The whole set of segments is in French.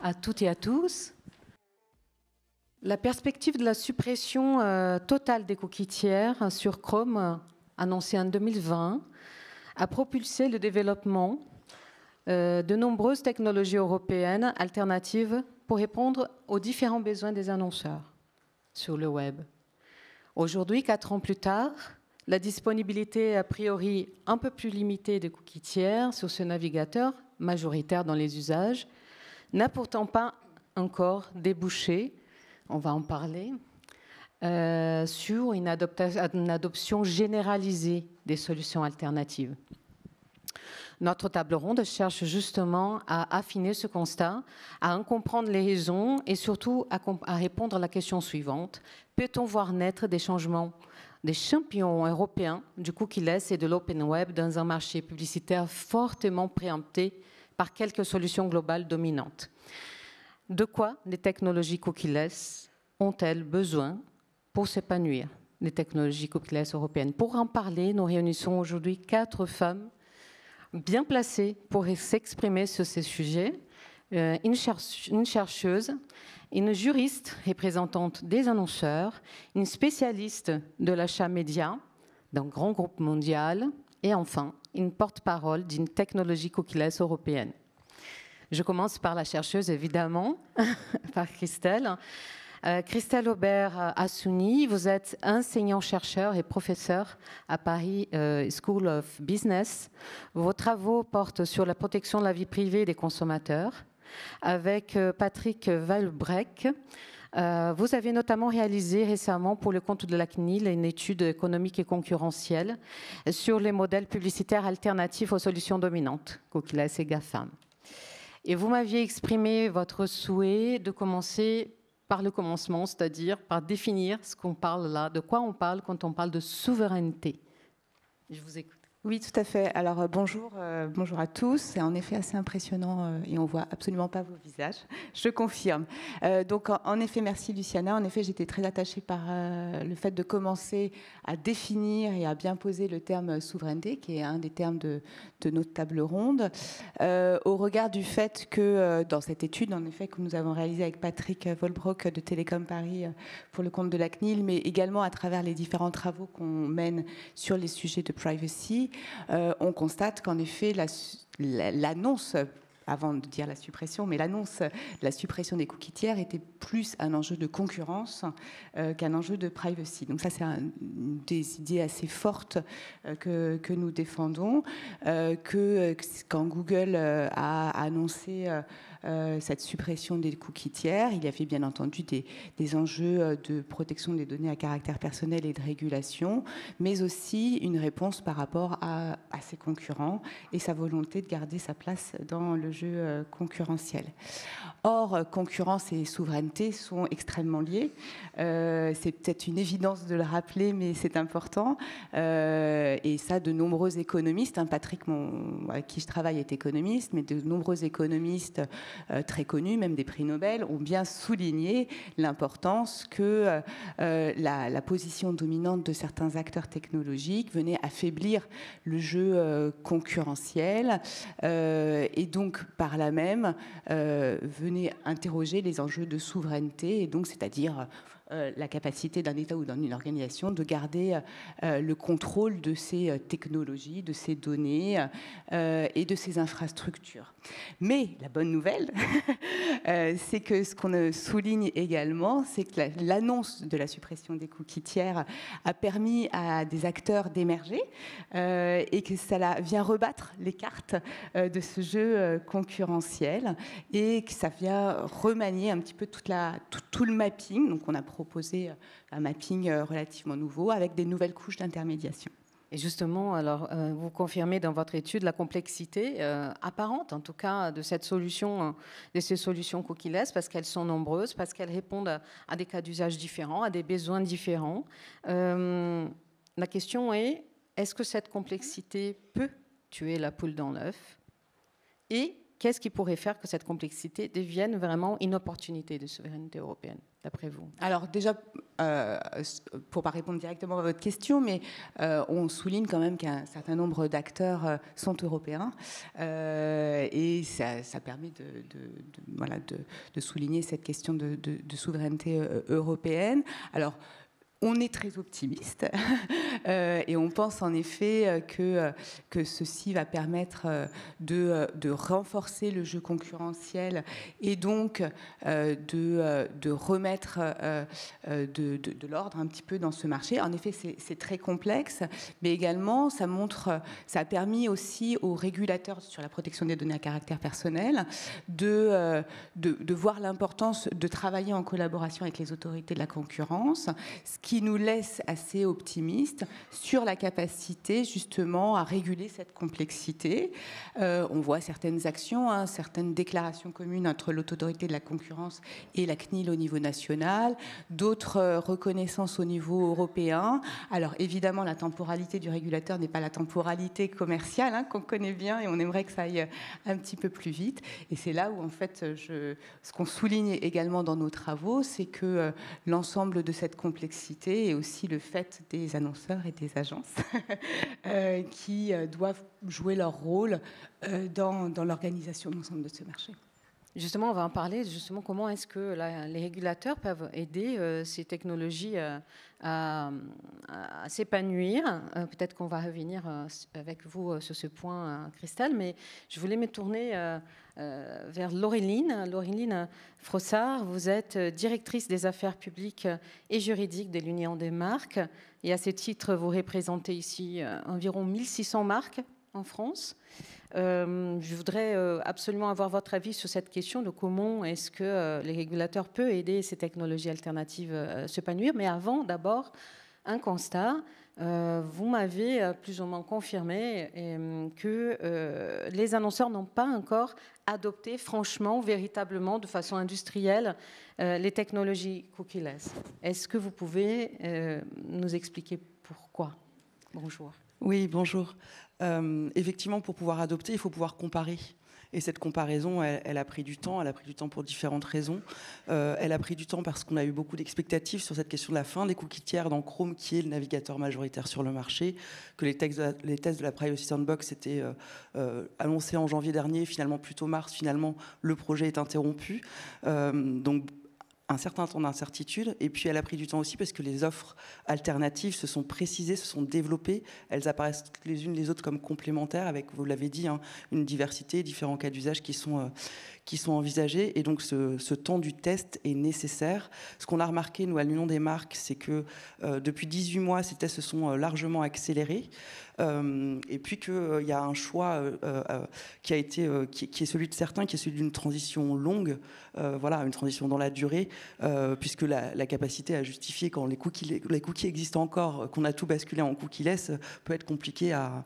à toutes et à tous. La perspective de la suppression totale des cookies tiers sur Chrome, annoncée en 2020, a propulsé le développement de nombreuses technologies européennes alternatives pour répondre aux différents besoins des annonceurs sur le web. Aujourd'hui, 4 ans plus tard, la disponibilité a priori un peu plus limitée des cookies tiers sur ce navigateur, majoritaire dans les usages, n'a pourtant pas encore débouché, on va en parler, sur une adoption généralisée des solutions alternatives. Notre table ronde cherche justement à affiner ce constat, à en comprendre les raisons et surtout à répondre à la question suivante. Peut-on voir naître des changements, des champions européens du cookie-less et de l'open web dans un marché publicitaire fortement préempté par quelques solutions globales dominantes? De quoi les technologies cookie-less ont-elles besoin pour s'épanouir, les technologies cookie-less européennes? Pour en parler, nous réunissons aujourd'hui 4 femmes bien placées pour s'exprimer sur ces sujets. Une chercheuse, une juriste représentante des annonceurs, une spécialiste de l'achat média d'un grand groupe mondial et enfin une porte-parole d'une technologie cookie-less européenne. Je commence par la chercheuse, évidemment, par Christelle. Christelle Aubert-Assouni, vous êtes enseignant-chercheur et professeur à Paris School of Business. Vos travaux portent sur la protection de la vie privée des consommateurs. Avec Patrick Weilbreck, vous avez notamment réalisé récemment pour le compte de la CNIL une étude économique et concurrentielle sur les modèles publicitaires alternatifs aux solutions dominantes, cookie-less et GAFAM. Et vous m'aviez exprimé votre souhait de commencer par le commencement, c'est-à-dire par définir ce qu'on parle là, de quoi on parle quand on parle de souveraineté. Je vous écoute. Oui, tout à fait. Alors bonjour, bonjour à tous. C'est en effet assez impressionnant et on voit absolument pas vos visages. Je confirme. Donc en effet, merci Luciana. En effet, j'étais très attachée par le fait de commencer à définir et à bien poser le terme souveraineté, qui est un des termes de notre table ronde, au regard du fait que dans cette étude, en effet, que nous avons réalisée avec Patrick Weilbreck de Télécom Paris pour le compte de la CNIL, mais également à travers les différents travaux qu'on mène sur les sujets de privacy, on constate qu'en effet, l'annonce, avant de dire la suppression, mais l'annonce de la suppression des cookies tiers était plus un enjeu de concurrence qu'un enjeu de privacy. Donc ça, c'est une des idées assez fortes que nous défendons, quand Google a annoncé cette suppression des cookies tiers, il y avait bien entendu des enjeux de protection des données à caractère personnel et de régulation, mais aussi une réponse par rapport à ses concurrents et sa volonté de garder sa place dans le jeu concurrentiel. Or, concurrence et souveraineté sont extrêmement liés. C'est peut-être une évidence de le rappeler, mais c'est important. Et ça, de nombreux économistes, Patrick, avec qui je travaille, est économiste, mais de nombreux économistes très connus, même des prix Nobel, ont bien souligné l'importance que la position dominante de certains acteurs technologiques venait affaiblir le jeu concurrentiel et donc par là même venait interroger les enjeux de souveraineté et donc c'est-à-dire la capacité d'un État ou d'une organisation de garder le contrôle de ces technologies, de ces données et de ces infrastructures. Mais la bonne nouvelle, c'est que ce qu'on souligne également, c'est que l'annonce de la suppression des cookies tiers a permis à des acteurs d'émerger et que ça vient rebattre les cartes de ce jeu concurrentiel et que ça vient remanier un petit peu tout le mapping. Donc on a proposé un mapping relativement nouveau avec des nouvelles couches d'intermédiation. Et justement, alors, vous confirmez dans votre étude la complexité apparente, en tout cas, de cette solution, de ces solutions cookie-less, parce qu'elles sont nombreuses, parce qu'elles répondent à des cas d'usage différents, à des besoins différents. La question est-ce que cette complexité peut tuer la poule dans l'œuf? Et qu'est-ce qui pourrait faire que cette complexité devienne vraiment une opportunité de souveraineté européenne, d'après vous? Alors déjà, pour ne pas répondre directement à votre question, mais on souligne quand même qu'un certain nombre d'acteurs sont européens et ça permet de souligner cette question de souveraineté européenne. Alors, on est très optimiste et on pense en effet que ceci va permettre de renforcer le jeu concurrentiel et donc de remettre de l'ordre un petit peu dans ce marché. En effet, c'est très complexe, mais également ça a permis aussi aux régulateurs sur la protection des données à caractère personnel de voir l'importance de travailler en collaboration avec les autorités de la concurrence, ce qui nous laisse assez optimistes sur la capacité justement à réguler cette complexité. On voit certaines actions, certaines déclarations communes entre l'autorité de la concurrence et la CNIL au niveau national, d'autres reconnaissances au niveau européen. Alors évidemment, la temporalité du régulateur n'est pas la temporalité commerciale qu'on connaît bien et on aimerait que ça aille un petit peu plus vite. Et c'est là où en fait, ce qu'on souligne également dans nos travaux, c'est que l'ensemble de cette complexité et aussi le fait des annonceurs et des agences qui doivent jouer leur rôle dans l'organisation de l'ensemble de ce marché. Justement, on va en parler. Justement, comment est-ce que les régulateurs peuvent aider ces technologies à s'épanouir? Peut-être qu'on va revenir avec vous sur ce point, Christelle, mais je voulais me tourner vers Laureline. Laureline Frossard, vous êtes directrice des affaires publiques et juridiques de l'Union des marques. Et à ce titre, vous représentez ici environ 1600 marques en France. Je voudrais absolument avoir votre avis sur cette question de comment est-ce que les régulateurs peuvent aider ces technologies alternatives à s'épanouir. Mais avant, d'abord, un constat. Vous m'avez plus ou moins confirmé que les annonceurs n'ont pas encore adopté franchement, véritablement, de façon industrielle, les technologies cookieless. Est-ce que vous pouvez nous expliquer pourquoi? Bonjour. Oui, bonjour. Effectivement, pour pouvoir adopter, il faut pouvoir comparer. Et cette comparaison, elle a pris du temps. Elle a pris du temps pour différentes raisons. Elle a pris du temps parce qu'on a eu beaucoup d'expectatives sur cette question de la fin des cookies tiers dans Chrome, qui est le navigateur majoritaire sur le marché, que les tests de la Privacy Sandbox étaient annoncés en janvier dernier, finalement plutôt mars. Finalement, le projet est interrompu. Donc, un certain temps d'incertitude, et puis elle a pris du temps aussi parce que les offres alternatives se sont précisées, se sont développées, elles apparaissent les unes les autres comme complémentaires avec, vous l'avez dit, une diversité, différents cas d'usage qui sont envisagés, et donc ce temps du test est nécessaire. Ce qu'on a remarqué, nous, à l'Union des marques, c'est que depuis 18 mois, ces tests se sont largement accélérés, et puis qu'il y a un choix qui est celui de certains, qui est celui d'une transition longue, une transition dans la durée, puisque la capacité à justifier quand les cookies existent encore, qu'on a tout basculé en cookieless, peut être compliqué à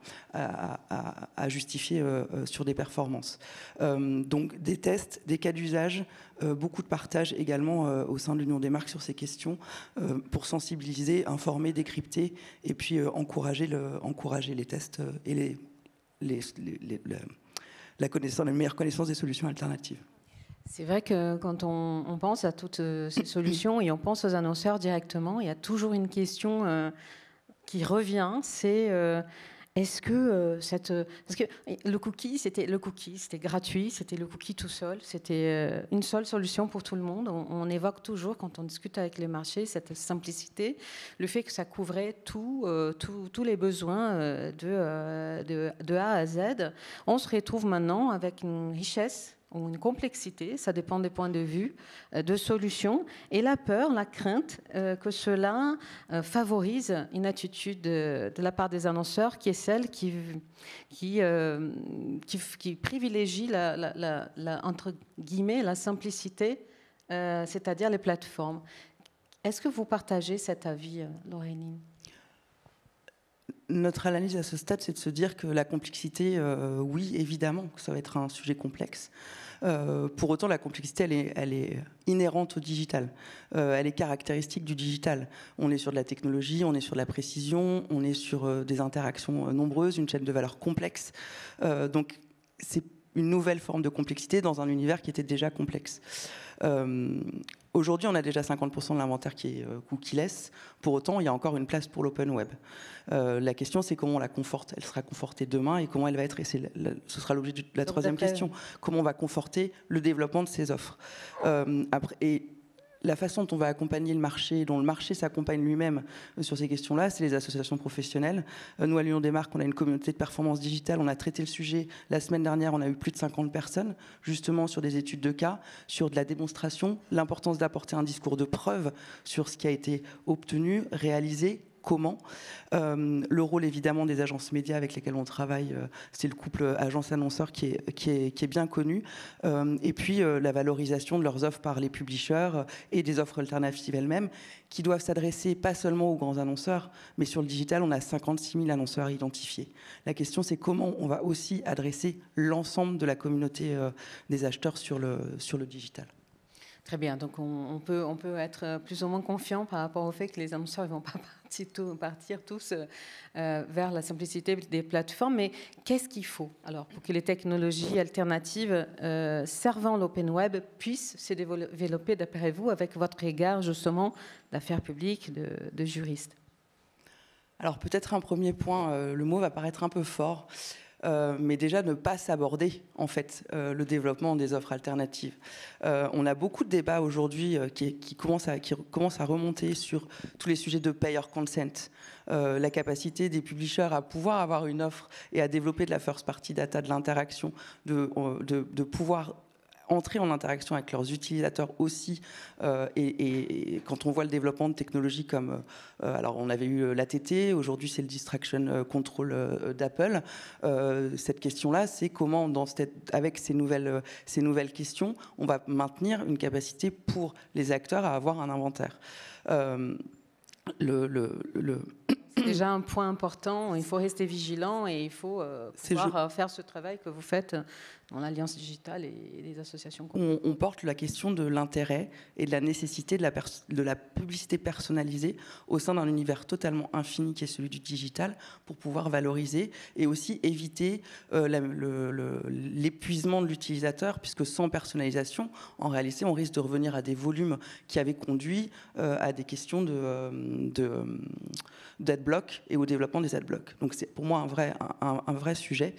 justifier sur des performances. Donc des tests, des cas d'usage, beaucoup de partage également au sein de l'Union des marques sur ces questions pour sensibiliser, informer, décrypter et puis encourager les tests et la meilleure connaissance des solutions alternatives. C'est vrai que quand on pense à toutes ces solutions et on pense aux annonceurs directement, il y a toujours une question qui revient, c'est est-ce que parce que le cookie, c'était gratuit, c'était le cookie tout seul, c'était une seule solution pour tout le monde. On évoque toujours, quand on discute avec les marchés, cette simplicité, le fait que ça couvrait tous les besoins de A à Z. On se retrouve maintenant avec une richesse ou une complexité, ça dépend des points de vue, de solutions, et la peur, la crainte que cela favorise une attitude de la part des annonceurs qui est celle qui privilégie entre guillemets la simplicité, c'est-à-dire les plateformes. Est-ce que vous partagez cet avis, Laureline ? Notre analyse à ce stade, c'est de se dire que la complexité, oui, évidemment, que ça va être un sujet complexe. Pour autant, la complexité, elle est inhérente au digital. Elle est caractéristique du digital. On est sur de la technologie, on est sur de la précision, on est sur des interactions nombreuses, une chaîne de valeur complexe. Donc, une nouvelle forme de complexité dans un univers qui était déjà complexe. Aujourd'hui, on a déjà 50% de l'inventaire qui est cookie-less. Pour autant, il y a encore une place pour l'open web. La question, c'est comment on la conforte. Elle sera confortée demain et comment elle va être. Et ce sera l'objet de la troisième question. Comment on va conforter le développement de ces offres. Et la façon dont on va accompagner le marché, dont le marché s'accompagne lui-même sur ces questions-là, c'est les associations professionnelles. Nous, à l'Union des marques, on a une communauté de performance digitale. On a traité le sujet la semaine dernière. On a eu plus de 50 personnes, justement, sur des études de cas, sur de la démonstration, l'importance d'apporter un discours de preuve sur ce qui a été obtenu, réalisé, comment. Le rôle évidemment des agences médias avec lesquelles on travaille, c'est le couple agence-annonceur qui est bien connu. Et puis la valorisation de leurs offres par les publishers et des offres alternatives elles-mêmes qui doivent s'adresser pas seulement aux grands annonceurs, mais sur le digital, on a 56 000 annonceurs identifiés. La question, c'est comment on va aussi adresser l'ensemble de la communauté des acheteurs sur le digital. Très bien, donc on peut être plus ou moins confiant par rapport au fait que les annonceurs ne vont pas partir tous vers la simplicité des plateformes. Mais qu'est-ce qu'il faut alors pour que les technologies alternatives servant l'open web puissent se développer, d'après vous, avec votre égard justement d'affaires publiques, de juristes? Alors peut-être un premier point, le mot va paraître un peu fort. Mais déjà ne pas s'aborder en fait le développement des offres alternatives. On a beaucoup de débats aujourd'hui qui commencent à remonter sur tous les sujets de payer consent, la capacité des publishers à pouvoir avoir une offre et à développer de la first party data, de l'interaction, de pouvoir entrer en interaction avec leurs utilisateurs aussi, et quand on voit le développement de technologies comme, alors on avait eu l'ATT, aujourd'hui c'est le Distraction Control d'Apple, cette question-là, c'est comment, avec ces nouvelles questions, on va maintenir une capacité pour les acteurs à avoir un inventaire. C'est déjà un point important, il faut rester vigilant et il faut pouvoir faire ce travail que vous faites dans l'Alliance digitale et les associations. On porte la question de l'intérêt et de la nécessité de la publicité personnalisée au sein d'un univers totalement infini qui est celui du digital pour pouvoir valoriser et aussi éviter l'épuisement de l'utilisateur, puisque sans personnalisation, en réalité, on risque de revenir à des volumes qui avaient conduit à des questions d'adblock et au développement des adblocks. Donc c'est pour moi un vrai sujet.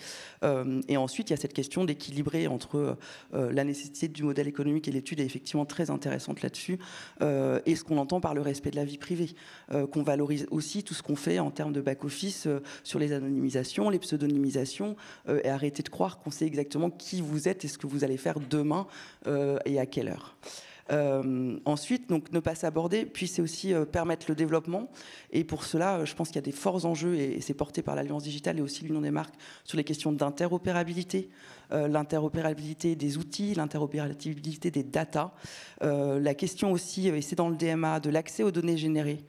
Et ensuite, il y a cette question d'équilibrer entre la nécessité du modèle économique, et l'étude est effectivement très intéressante là-dessus, et ce qu'on entend par le respect de la vie privée, qu'on valorise aussi tout ce qu'on fait en termes de back-office sur les anonymisations, les pseudonymisations, et arrêter de croire qu'on sait exactement qui vous êtes et ce que vous allez faire demain et à quelle heure. Ensuite, donc, ne pas s'aborder, puis c'est aussi permettre le développement. Et pour cela, je pense qu'il y a des forts enjeux, et c'est porté par l'Alliance digitale et aussi l'Union des marques, sur les questions d'interopérabilité, l'interopérabilité des outils, l'interopérabilité des data, la question aussi, et c'est dans le DMA, de l'accès aux données générées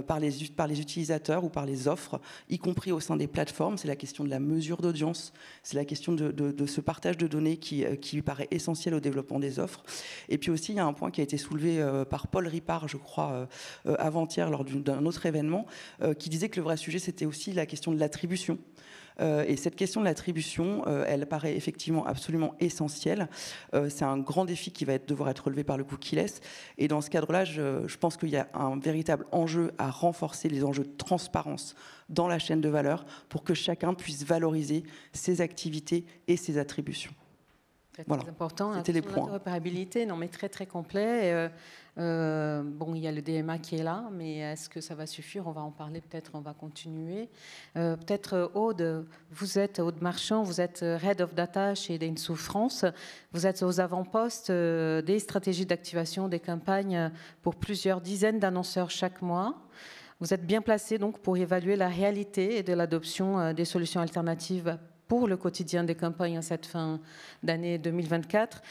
par les utilisateurs ou par les offres, y compris au sein des plateformes. C'est la question de la mesure d'audience, c'est la question de ce partage de données qui paraît essentiel au développement des offres. Et puis aussi, il y a un point qui a été soulevé par Paul Ripard, je crois, avant-hier, lors d'un autre événement, qui disait que le vrai sujet, c'était aussi la question de l'attribution. Et cette question de l'attribution, elle paraît effectivement absolument essentielle. C'est un grand défi qui va devoir être relevé par le cookie-less. Et dans ce cadre-là, je pense qu'il y a un véritable enjeu à renforcer les enjeux de transparence dans la chaîne de valeur pour que chacun puisse valoriser ses activités et ses attributions. C'est voilà. Très important. C'était les points. L'interopérabilité, non mais très très complet. Bon, il y a le DMA qui est là, mais est-ce que ça va suffire? On va en parler peut-être, on va continuer. Peut-être Aude, vous êtes Aude Marchand, vous êtes Head of Data chez Dentsu France. Vous êtes aux avant-postes des stratégies d'activation des campagnes pour plusieurs dizaines d'annonceurs chaque mois. Vous êtes bien placé donc pour évaluer la réalité et de l'adoption des solutions alternatives pour le quotidien des campagnes en cette fin d'année 2024.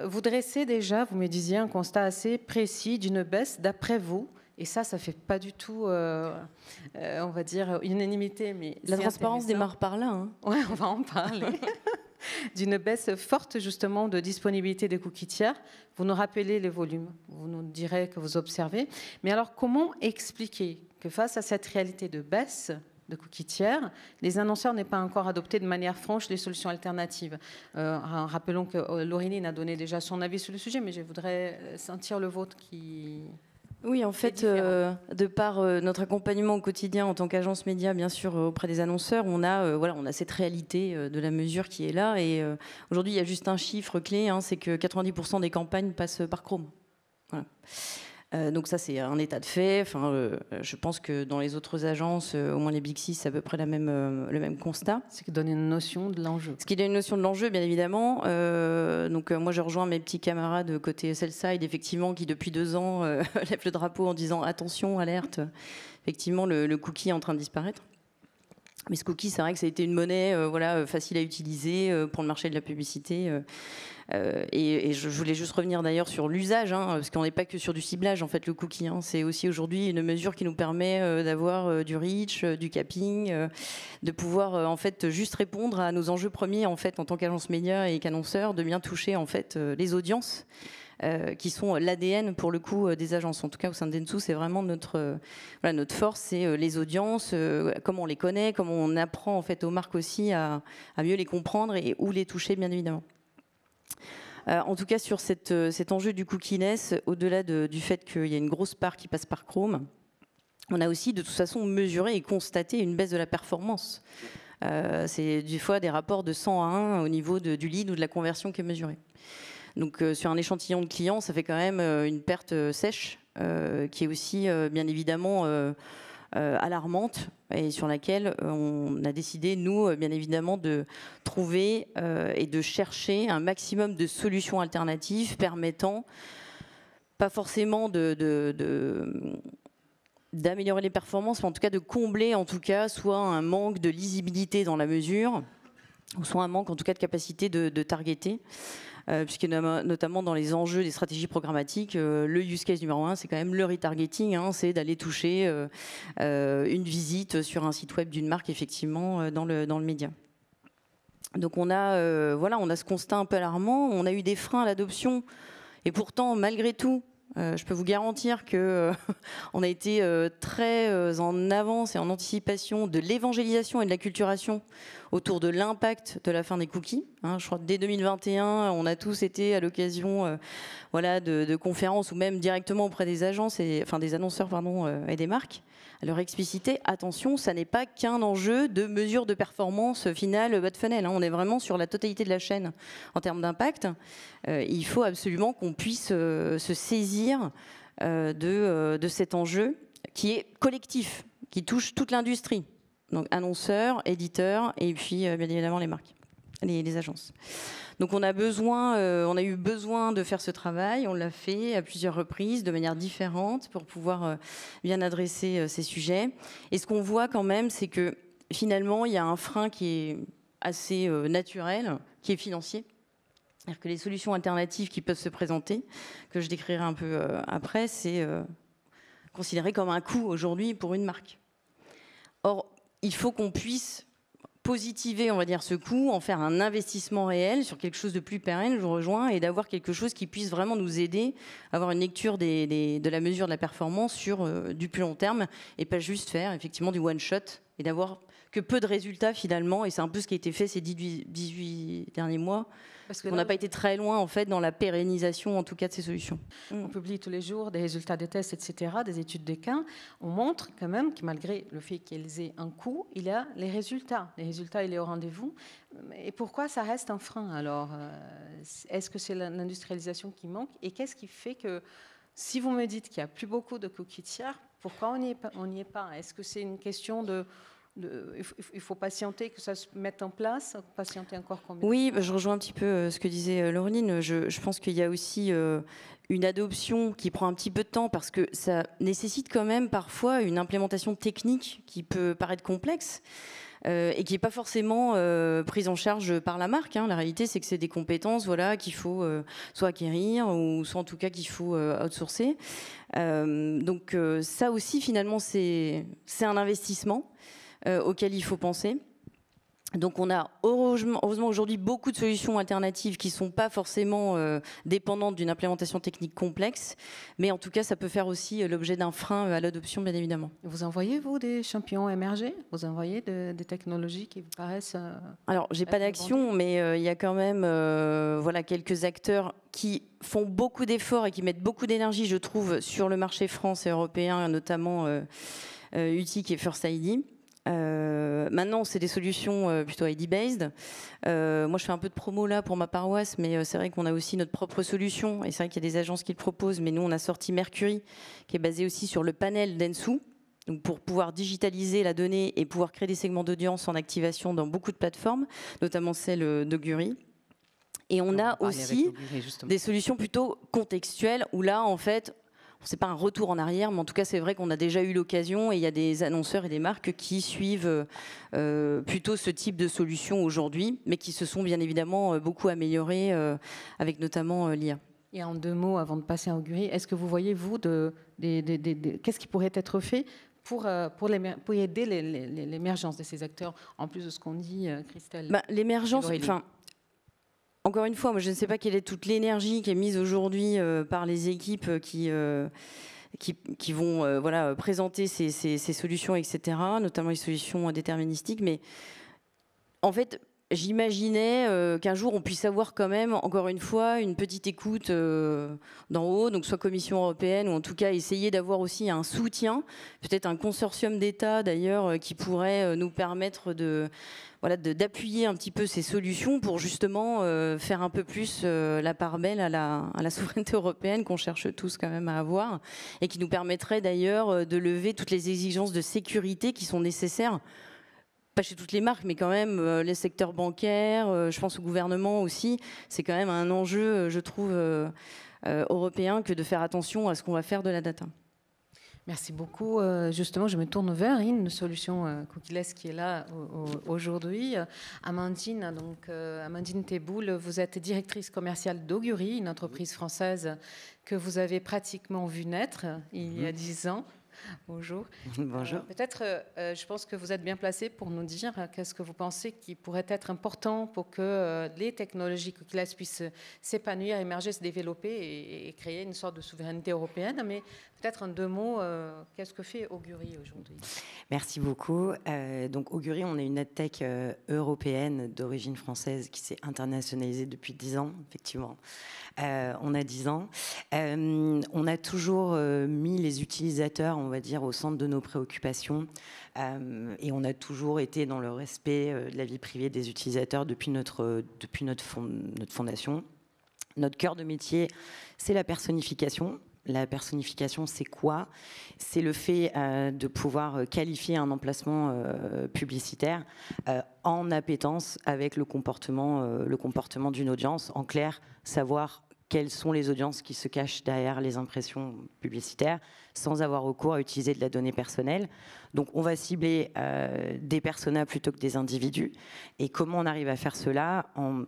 Vous dressez déjà, vous me disiez, un constat assez précis d'une baisse d'après vous, et ça fait pas du tout, on va dire, unanimité. Mais la transparence démarre par là. Hein. Oui, on va en parler. D'une baisse forte justement de disponibilité des cookies tiers. Vous nous rappelez les volumes, vous nous direz que vous observez. Mais alors comment expliquer que face à cette réalité de baisse de coquitières, les annonceurs n'aient pas encore adopté de manière franche les solutions alternatives. Rappelons que Laureline a donné déjà son avis sur le sujet, mais je voudrais sentir le vôtre qui... Oui, en fait, de par notre accompagnement au quotidien en tant qu'agence média, bien sûr, auprès des annonceurs, on a cette réalité de la mesure qui est là. Et aujourd'hui, il y a juste un chiffre clé, hein, c'est que 90% des campagnes passent par Chrome. Voilà. Donc ça, c'est un état de fait. Enfin, je pense que dans les autres agences, au moins les Big Six, c'est à peu près le même constat. Ce qui donne une notion de l'enjeu. Ce qui donne une notion de l'enjeu, bien évidemment. Moi, je rejoins mes petits camarades côté sell-side, effectivement, qui depuis 2 ans lèvent le drapeau en disant « attention, alerte ». Effectivement, le cookie est en train de disparaître. Mais ce cookie, c'est vrai que ça a été une monnaie facile à utiliser pour le marché de la publicité. Et je voulais juste revenir d'ailleurs sur l'usage, hein, parce qu'on n'est pas que sur du ciblage, en fait, le cookie. Hein, c'est aussi aujourd'hui une mesure qui nous permet d'avoir du reach, du capping, de pouvoir en fait juste répondre à nos enjeux premiers en fait en tant qu'agence média et qu'annonceur, de bien toucher en fait les audiences. Qui sont l'ADN pour le coup des agences. En tout cas au sein de Dentsu, c'est vraiment notre force, c'est les audiences, comment on les connaît, comment on apprend en fait aux marques aussi à mieux les comprendre et où les toucher bien évidemment. En tout cas sur cet enjeu du cookiness, au-delà du fait qu'il y a une grosse part qui passe par Chrome, on a aussi de toute façon mesuré et constaté une baisse de la performance. C'est des fois des rapports de 100 à 1 au niveau du lead ou de la conversion qui est mesurée. Donc sur un échantillon de clients, ça fait quand même une perte sèche qui est aussi bien évidemment alarmante et sur laquelle on a décidé, nous, bien évidemment, de trouver et de chercher un maximum de solutions alternatives permettant pas forcément d'améliorer les performances, mais en tout cas de combler en tout cas soit un manque de lisibilité dans la mesure, ou soit un manque en tout cas de capacité de targeter. Puisque notamment dans les enjeux des stratégies programmatiques, le use case numéro 1, c'est quand même le retargeting, hein, c'est d'aller toucher une visite sur un site web d'une marque, effectivement, dans le média. Donc on a ce constat un peu alarmant, on a eu des freins à l'adoption, et pourtant, malgré tout, je peux vous garantir qu'on a été très en avance et en anticipation de l'évangélisation et de la culturation autour de l'impact de la fin des cookies. Hein, je crois que dès 2021, on a tous été à l'occasion de conférences ou même directement auprès des agences, des annonceurs et des marques, à leur expliciter, attention, ça n'est pas qu'un enjeu de mesure de performance finale bas de funnel. Hein, on est vraiment sur la totalité de la chaîne en termes d'impact. Il faut absolument qu'on puisse se saisir de cet enjeu qui est collectif, qui touche toute l'industrie. Donc annonceurs, éditeurs et puis bien évidemment les marques, les agences. Donc on a eu besoin de faire ce travail, on l'a fait à plusieurs reprises de manière différente pour pouvoir bien adresser ces sujets. Et ce qu'on voit quand même, c'est que finalement il y a un frein qui est assez naturel, qui est financier. C'est-à-dire que les solutions alternatives qui peuvent se présenter, que je décrirai un peu après, c'est considéré comme un coût aujourd'hui pour une marque. Or, il faut qu'on puisse positiver, on va dire, ce coût, en faire un investissement réel sur quelque chose de plus pérenne, je vous rejoins, et d'avoir quelque chose qui puisse vraiment nous aider à avoir une lecture de la mesure de la performance sur du plus long terme, et pas juste faire effectivement du one-shot, et d'avoir que peu de résultats finalement, et c'est un peu ce qui a été fait ces 18 derniers mois. Parce qu'on n'a pas été très loin en fait dans la pérennisation en tout cas de ces solutions. On publie tous les jours des résultats de tests, etc., des études de cas. On montre quand même que malgré le fait qu'elles aient un coût, il y a les résultats. Les résultats, il est au rendez-vous. Et pourquoi ça reste un frein alors? Est-ce que c'est l'industrialisation qui manque? Et qu'est-ce qui fait que, si vous me dites qu'il n'y a plus beaucoup de coquitières, pourquoi on n'y est pas? Est-ce que c'est une question il faut patienter que ça se mette en place, patienter encore combien? Oui, je rejoins un petit peu ce que disait Laureline. Je pense qu'il y a aussi une adoption qui prend un petit peu de temps parce que ça nécessite quand même parfois une implémentation technique qui peut paraître complexe. Et qui n'est pas forcément prise en charge par la marque. Hein. La réalité, c'est que c'est des compétences qu'il faut soit acquérir ou soit en tout cas qu'il faut outsourcer. Donc ça aussi, finalement, c'est un investissement auquel il faut penser. Donc on a heureusement aujourd'hui beaucoup de solutions alternatives qui ne sont pas forcément dépendantes d'une implémentation technique complexe, mais en tout cas ça peut faire aussi l'objet d'un frein à l'adoption bien évidemment. Vous en voyez vous des champions émerger? Vous en voyez des technologies qui vous paraissent Alors j'ai pas d'action, mais il y a quand même voilà, quelques acteurs qui font beaucoup d'efforts et qui mettent beaucoup d'énergie, je trouve, sur le marché français et européen, notamment UTIC et First ID. Maintenant, c'est des solutions plutôt ID-based. Moi, je fais un peu de promo là pour ma paroisse, mais c'est vrai qu'on a aussi notre propre solution. Et c'est vrai qu'il y a des agences qui le proposent, mais nous, on a sorti Mercury, qui est basé aussi sur le panel Dentsu, donc pour pouvoir digitaliser la donnée et pouvoir créer des segments d'audience en activation dans beaucoup de plateformes, notamment celle d'Augury. Et on a aussi des solutions plutôt contextuelles, où là, en fait, c'est pas un retour en arrière, mais en tout cas, c'est vrai qu'on a déjà eu l'occasion et il y a des annonceurs et des marques qui suivent plutôt ce type de solution aujourd'hui, mais qui se sont bien évidemment beaucoup améliorées avec notamment l'IA. Et en 2 mots, avant de passer à Augury, est-ce que vous voyez, vous, qu'est-ce qui pourrait être fait pour aider l'émergence de ces acteurs, en plus de ce qu'on dit, Christelle? L'émergence, encore une fois, moi, je ne sais pas quelle est toute l'énergie qui est mise aujourd'hui par les équipes qui vont voilà, présenter ces solutions, etc., notamment les solutions déterministiques. Mais en fait, j'imaginais qu'un jour, on puisse avoir quand même, encore une fois, une petite écoute d'en haut, donc soit Commission européenne, ou en tout cas essayer d'avoir aussi un soutien, peut-être un consortium d'États d'ailleurs, qui pourrait nous permettre d'appuyer un petit peu ces solutions pour justement faire un peu plus la part belle à la souveraineté européenne qu'on cherche tous quand même à avoir, et qui nous permettrait d'ailleurs de lever toutes les exigences de sécurité qui sont nécessaires, pas chez toutes les marques, mais quand même les secteurs bancaires, je pense au gouvernement aussi. C'est quand même un enjeu, je trouve, européen, que de faire attention à ce qu'on va faire de la data. Merci beaucoup. Justement, je me tourne vers une solution cookieless qui est là aujourd'hui. Amandine, Amandine Teboul, vous êtes directrice commerciale d'Augury, une entreprise française que vous avez pratiquement vue naître il y a 10 ans. Bonjour. Bonjour. Peut-être, je pense que vous êtes bien placé pour nous dire qu'est-ce que vous pensez qui pourrait être important pour que les technologies cookieless puissent s'épanouir, émerger, se développer et créer une sorte de souveraineté européenne. Mais peut-être en 2 mots, qu'est-ce que fait Augury aujourd'hui? Merci beaucoup. Donc Augury, on est une adtech européenne d'origine française qui s'est internationalisée depuis 10 ans, effectivement. On a 10 ans. On a toujours mis les utilisateurs, on va dire, au centre de nos préoccupations. Et on a toujours été dans le respect de la vie privée des utilisateurs depuis notre fondation. Notre cœur de métier, c'est la personnification. La personnification, c'est quoi? C'est le fait de pouvoir qualifier un emplacement publicitaire en appétence avec le comportement d'une audience. En clair, savoir quelles sont les audiences qui se cachent derrière les impressions publicitaires sans avoir recours à utiliser de la donnée personnelle. Donc on va cibler des personas plutôt que des individus. Et comment on arrive à faire cela? En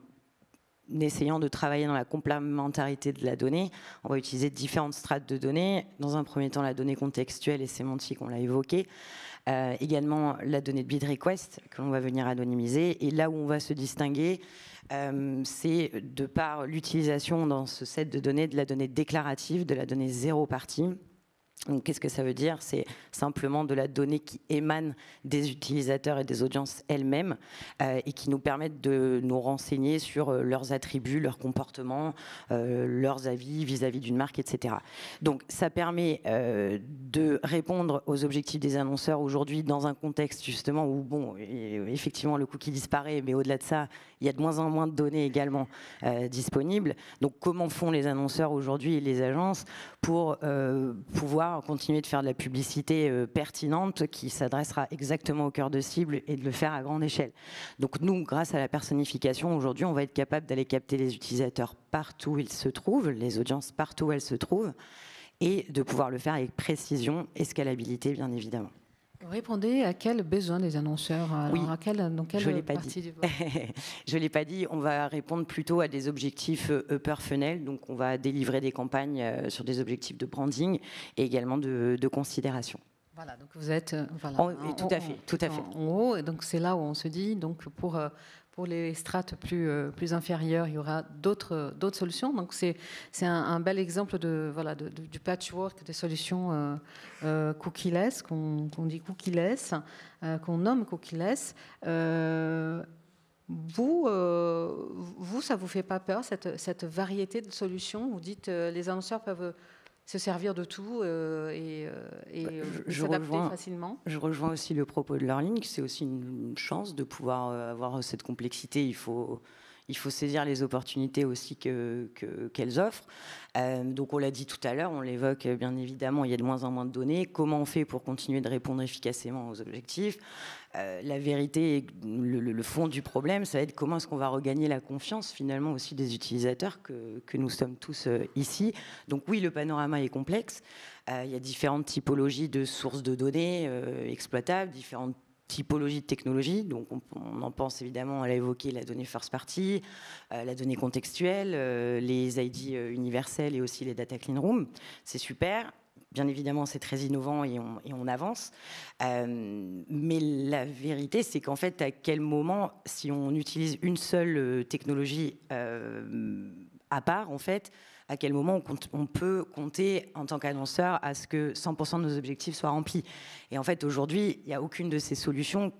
essayant de travailler dans la complémentarité de la donnée. On va utiliser différentes strates de données. Dans un premier temps, la donnée contextuelle et sémantique, on l'a évoqué. Également, la donnée de bid request, que l'on va venir anonymiser. Et là où on va se distinguer, c'est de par l'utilisation dans ce set de données de la donnée déclarative, de la donnée zéro partie. Donc, qu'est-ce que ça veut dire? C'est simplement de la donnée qui émane des utilisateurs et des audiences elles-mêmes et qui nous permettent de nous renseigner sur leurs attributs, leurs comportements, leurs avis vis-à-vis d'une marque, etc. Donc, ça permet de répondre aux objectifs des annonceurs aujourd'hui dans un contexte justement où, bon, effectivement, le cookie disparaît, mais au-delà de ça, il y a de moins en moins de données également disponibles. Donc, comment font les annonceurs aujourd'hui et les agences pour pouvoir continuer de faire de la publicité pertinente qui s'adressera exactement au cœur de cible et de le faire à grande échelle. Donc nous, grâce à la personnification, aujourd'hui, on va être capable d'aller capter les utilisateurs partout où ils se trouvent, les audiences partout où elles se trouvent, et de pouvoir le faire avec précision et scalabilité, bien évidemment. Répondez à quel besoin des annonceurs? Oui, dans quelle je l'ai pas partie dit. du... Je l'ai pas dit. On va répondre plutôt à des objectifs upper funnel. Donc, on va délivrer des campagnes sur des objectifs de branding et également de considération. Voilà, donc vous êtes tout à fait. En haut, et donc c'est là où on se dit, donc pour les strates plus inférieures, il y aura d'autres solutions. Donc c'est un bel exemple du patchwork des solutions cookie-less, qu'on dit cookie-less, qu'on nomme cookie-less. Vous, ça vous fait pas peur, cette variété de solutions? Vous dites les annonceurs peuvent se servir de tout et s'adapter facilement. Je rejoins aussi le propos de Learning, c'est aussi une chance de pouvoir avoir cette complexité. Il faut saisir les opportunités aussi qu'elles offrent. Donc on l'a dit tout à l'heure, on l'évoque bien évidemment, il y a de moins en moins de données. Comment on fait pour continuer de répondre efficacement aux objectifs? La vérité, le fond du problème, ça va être comment est-ce qu'on va regagner la confiance finalement aussi des utilisateurs que nous sommes tous ici. Donc oui, le panorama est complexe. Il y a différentes typologies de sources de données exploitables, différentes typologie de technologie. Donc on en pense évidemment, elle a évoqué la donnée first party, la donnée contextuelle, les ID universels et aussi les data clean room. C'est super. Bien évidemment, c'est très innovant et on avance. Mais la vérité, c'est qu'en fait, à quel moment, si on utilise une seule technologie à part, en fait, à quel moment on peut compter en tant qu'annonceur à ce que 100% de nos objectifs soient remplis. Et en fait, aujourd'hui, il n'y a aucune de ces solutions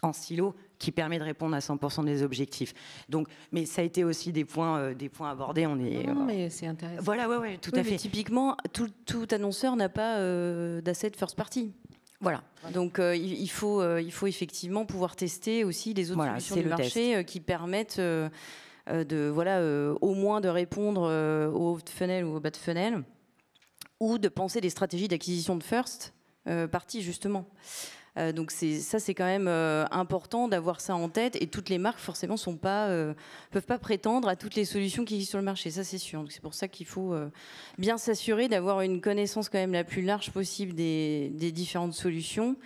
en silo qui permet de répondre à 100% des objectifs. Donc, mais ça a été aussi des points abordés. Non, mais c'est intéressant. Voilà, ouais, tout à fait. Typiquement, tout annonceur n'a pas d'asset first party. Voilà. Donc il faut effectivement pouvoir tester aussi les autres solutions du marché qui permettent au moins de répondre au funnel ou au bas de funnel, ou de penser des stratégies d'acquisition de first party justement. Donc c'est quand même important d'avoir ça en tête, et toutes les marques forcément peuvent pas prétendre à toutes les solutions qui existent sur le marché, ça c'est sûr. Donc c'est pour ça qu'il faut bien s'assurer d'avoir une connaissance quand même la plus large possible des différentes solutions,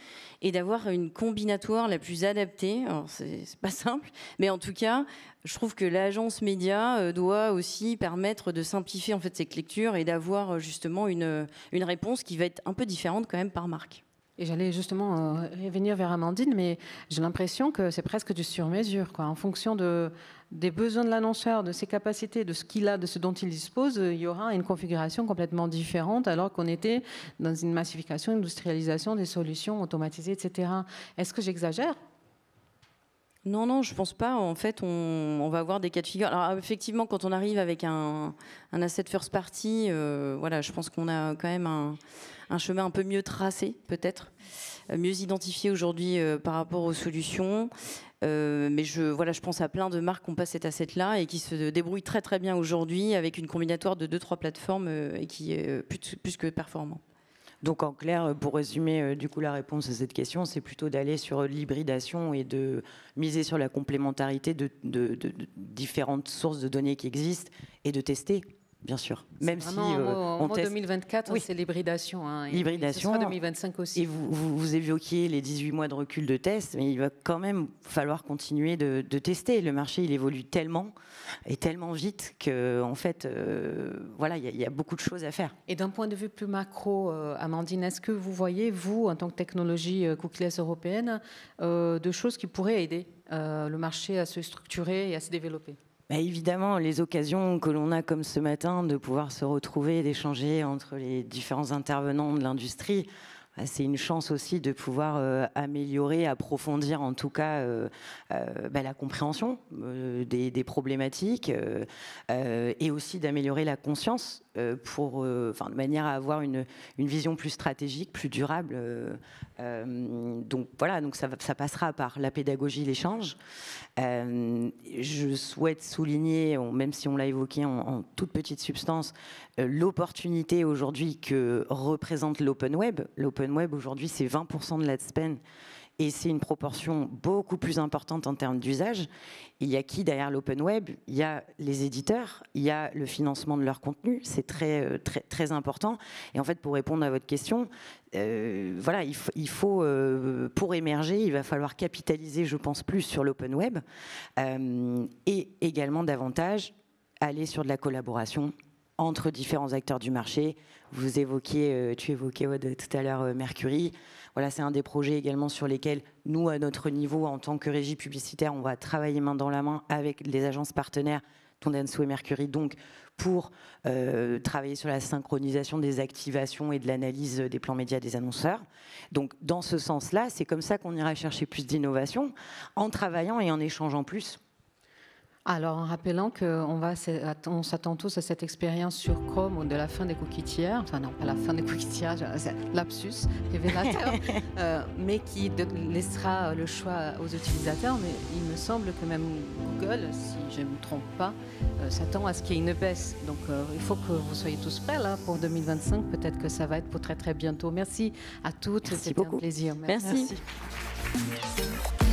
et d'avoir une combinatoire la plus adaptée. Alors c'est pas simple, mais en tout cas je trouve que l'agence média doit aussi permettre de simplifier en fait cette lecture et d'avoir justement une réponse qui va être un peu différente quand même par marque. Et j'allais justement revenir vers Amandine, mais j'ai l'impression que c'est presque du sur-mesure, quoi. En fonction des besoins de l'annonceur, de ses capacités, de ce qu'il a, de ce dont il dispose, il y aura une configuration complètement différente, alors qu'on était dans une massification, une industrialisation des solutions automatisées, etc. Est-ce que j'exagère ? Non, je pense pas. En fait, on va avoir des cas de figure. Alors effectivement, quand on arrive avec un asset first party, je pense qu'on a quand même un chemin un peu mieux tracé, peut-être, mieux identifié aujourd'hui par rapport aux solutions. Mais je pense à plein de marques qui n'ont pas cet asset-là et qui se débrouillent très très bien aujourd'hui avec une combinatoire de 2-3 plateformes et qui est plus que performant. Donc en clair, pour résumer du coup la réponse à cette question, c'est plutôt d'aller sur l'hybridation et de miser sur la complémentarité de différentes sources de données qui existent et de tester, bien sûr. Même si en 2024, oui, c'est l'hybridation. Hein, l'hybridation. Ce sera 2025 aussi. Et vous évoquiez les 18 mois de recul de test, mais il va quand même falloir continuer de tester. Le marché, il évolue tellement et tellement vite qu'en fait, il y a beaucoup de choses à faire. Et d'un point de vue plus macro, Amandine, est-ce que vous voyez, vous, en tant que technologie cookieless européenne, de choses qui pourraient aider le marché à se structurer et à se développer ? Évidemment, les occasions que l'on a comme ce matin de pouvoir se retrouver, d'échanger entre les différents intervenants de l'industrie, c'est une chance aussi de pouvoir améliorer, approfondir en tout cas la compréhension des problématiques et aussi d'améliorer la conscience de manière à avoir une vision plus stratégique, plus durable. Donc ça passera par la pédagogie, l'échange. Je souhaite souligner, même si on l'a évoqué en toute petite substance, l'opportunité aujourd'hui que représente l'open web. L'open web aujourd'hui, c'est 20% de l'ad spend. Et c'est une proportion beaucoup plus importante en termes d'usage. Il y a qui derrière l'open web? Il y a les éditeurs, il y a le financement de leur contenu, c'est très, très, très important. Et en fait, pour répondre à votre question, il faut pour émerger, il va falloir capitaliser, je pense, plus sur l'open web, et également davantage aller sur de la collaboration entre différents acteurs du marché. Tu évoquais Aude, tout à l'heure Mercury. Voilà, c'est un des projets également sur lesquels nous, à notre niveau, en tant que régie publicitaire, on va travailler main dans la main avec les agences partenaires, dont Dentsu et Mercury, donc pour travailler sur la synchronisation des activations et de l'analyse des plans médias des annonceurs. Donc dans ce sens-là, c'est comme ça qu'on ira chercher plus d'innovation, en travaillant et en échangeant plus. Alors, en rappelant qu'on s'attend tous à cette expérience sur Chrome de la fin des cookies tiers, enfin non, pas la fin des cookies tiers, c'est lapsus révélateur, mais qui laissera le choix aux utilisateurs. Mais il me semble que même Google, si je ne me trompe pas, s'attend à ce qu'il y ait une baisse. Donc, il faut que vous soyez tous prêts là pour 2025. Peut-être que ça va être pour très très bientôt. Merci à toutes, c'était un plaisir. Merci. Merci.